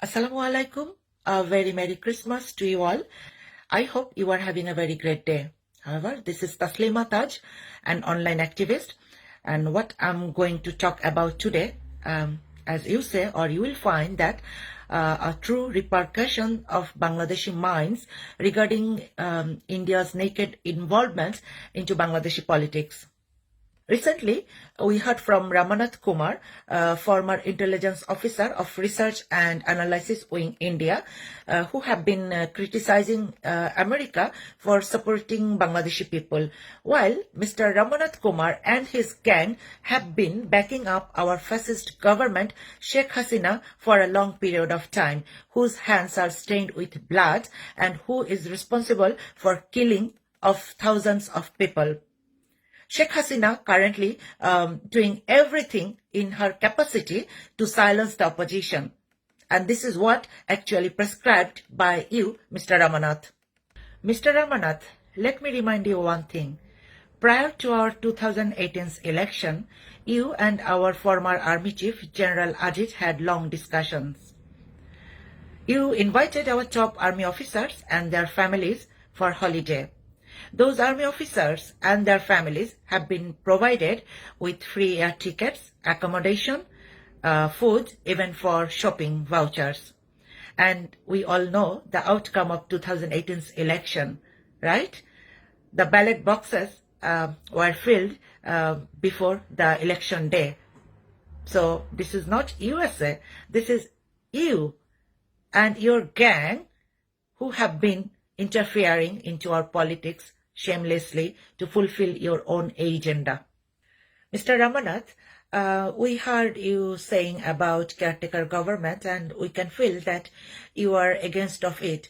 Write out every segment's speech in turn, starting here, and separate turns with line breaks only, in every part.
Assalamu alaikum. A very Merry Christmas to you all. I hope you are having a very great day. However, this is Taslima Taj, an online activist, and what I'm going to talk about today, as you say, or you will find that a true repercussion of Bangladeshi minds regarding India's naked involvement into Bangladeshi politics. Recently, we heard from Ramanath Kumar, former intelligence officer of Research and Analysis Wing India, who have been criticizing America for supporting Bangladeshi people, while Mr. Ramanath Kumar and his gang have been backing up our fascist government, Sheikh Hasina, for a long period of time, whose hands are stained with blood and who is responsible for killing of thousands of people. Sheikh Hasina currently doing everything in her capacity to silence the opposition. And this is what actually prescribed by you, Mr. Ramanath. Mr. Ramanath, let me remind you one thing. Prior to our 2018 election, you and our former Army Chief, General Ajit, had long discussions. You invited our top army officers and their families for holiday. Those army officers and their families have been provided with free air tickets, accommodation, food, even for shopping vouchers. And we all know the outcome of 2018 election, right? The ballot boxes were filled before the election day. So this is not USA. This is you and your gang who have been interfering into our politics shamelessly to fulfill your own agenda. Mr. Ramanath, we heard you saying about caretaker government, and we can feel that you are against of it,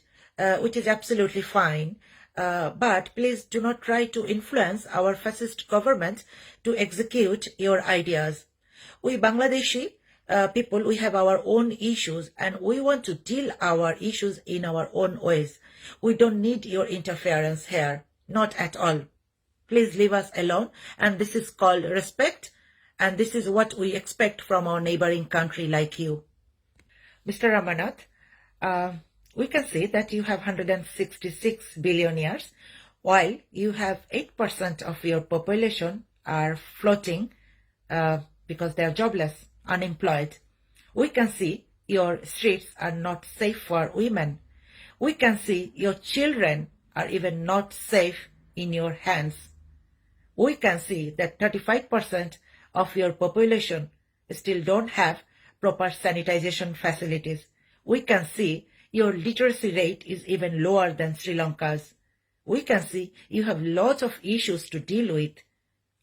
which is absolutely fine. But please do not try to influence our fascist government to execute your ideas. We Bangladeshi people, we have our own issues and we want to deal our issues in our own ways. We don't need your interference here, not at all. Please leave us alone, and this is called respect, and this is what we expect from our neighboring country like you. Mr. Ramanath, we can see that you have 166 billionaires, while you have 8% of your population are floating because they are jobless, unemployed. We can see your streets are not safe for women. We can see your children are even not safe in your hands. We can see that 35% of your population still don't have proper sanitization facilities. We can see your literacy rate is even lower than Sri Lanka's. We can see you have lots of issues to deal with.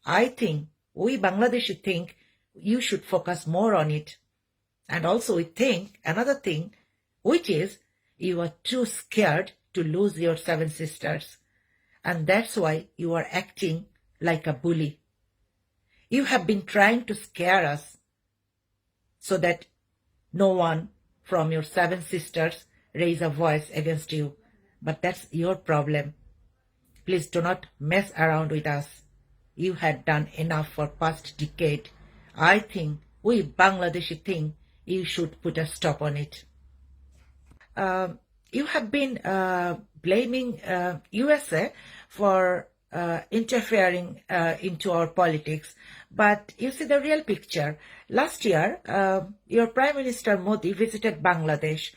I think we Bangladeshi think you should focus more on it. And also we think another thing, which is you are too scared to lose your 7 sisters. And that's why you are acting like a bully. You have been trying to scare us so that no one from your 7 sisters raise a voice against you. But that's your problem. Please do not mess around with us. You had done enough for past decade. I think we Bangladeshi think you should put a stop on it. You have been blaming USA for interfering into our politics. But you see the real picture. Last year, your Prime Minister Modi visited Bangladesh,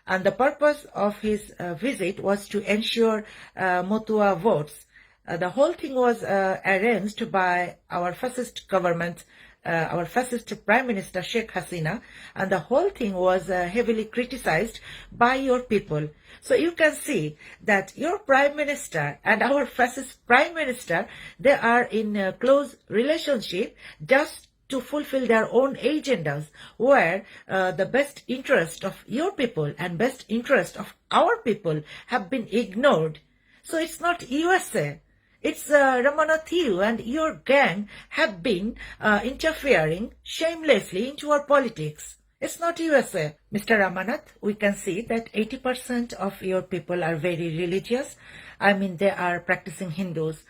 and the purpose of his visit was to ensure Motua votes. The whole thing was arranged by our fascist government, our fascist Prime Minister Sheikh Hasina, and the whole thing was heavily criticized by your people. So you can see that your Prime Minister and our fascist Prime Minister, they are in a close relationship just to fulfill their own agendas, where the best interest of your people and best interest of our people have been ignored. So it's not USA. It's Ramanath, you and your gang have been interfering shamelessly into our politics. It's not USA. Mr. Ramanath, we can see that 80% of your people are very religious. I mean, they are practicing Hindus.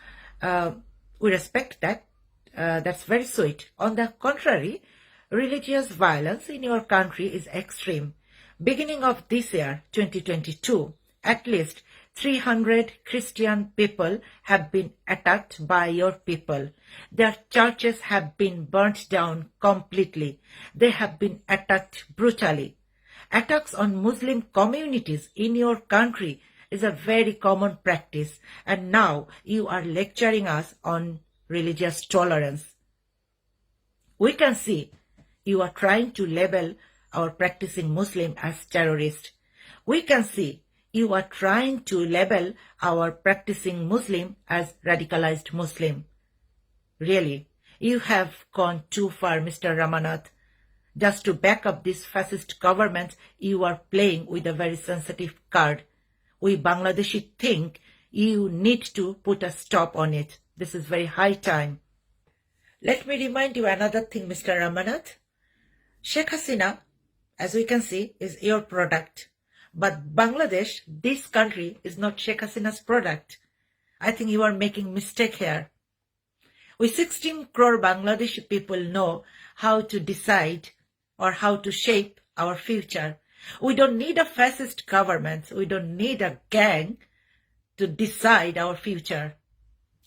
We respect that. That's very sweet. On the contrary, religious violence in your country is extreme. Beginning of this year, 2022, at least 300 Christian people have been attacked by your people. Their churches have been burnt down completely. They have been attacked brutally. Attacks on Muslim communities in your country is a very common practice, and now you are lecturing us on religious tolerance. We can see you are trying to label our practicing Muslim as terrorist. We can see you are trying to label our practicing Muslim as radicalized Muslim. Really, you have gone too far, Mr. Ramanath. Just to back up this fascist government, you are playing with a very sensitive card. We Bangladeshi think you need to put a stop on it. This is very high time. Let me remind you another thing, Mr. Ramanath. Sheikh Hasina, as we can see, is your product. But Bangladesh, this country, is not Sheikh Hasina's product. I think you are making mistake here. We 16 crore Bangladeshi people know how to decide or how to shape our future. We don't need a fascist government. We don't need a gang to decide our future.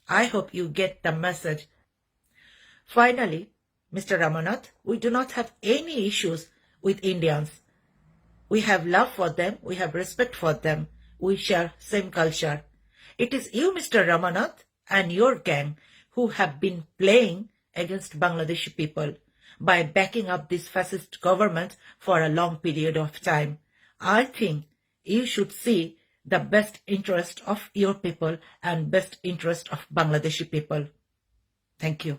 I hope you get the message. Finally, Mr. Ramanath, we do not have any issues with Indians. We have love for them. We have respect for them. We share same culture. It is you, Mr. Ramanath, and your gang who have been playing against Bangladeshi people by backing up this fascist government for a long period of time. I think you should see the best interest of your people and best interest of Bangladeshi people. Thank you.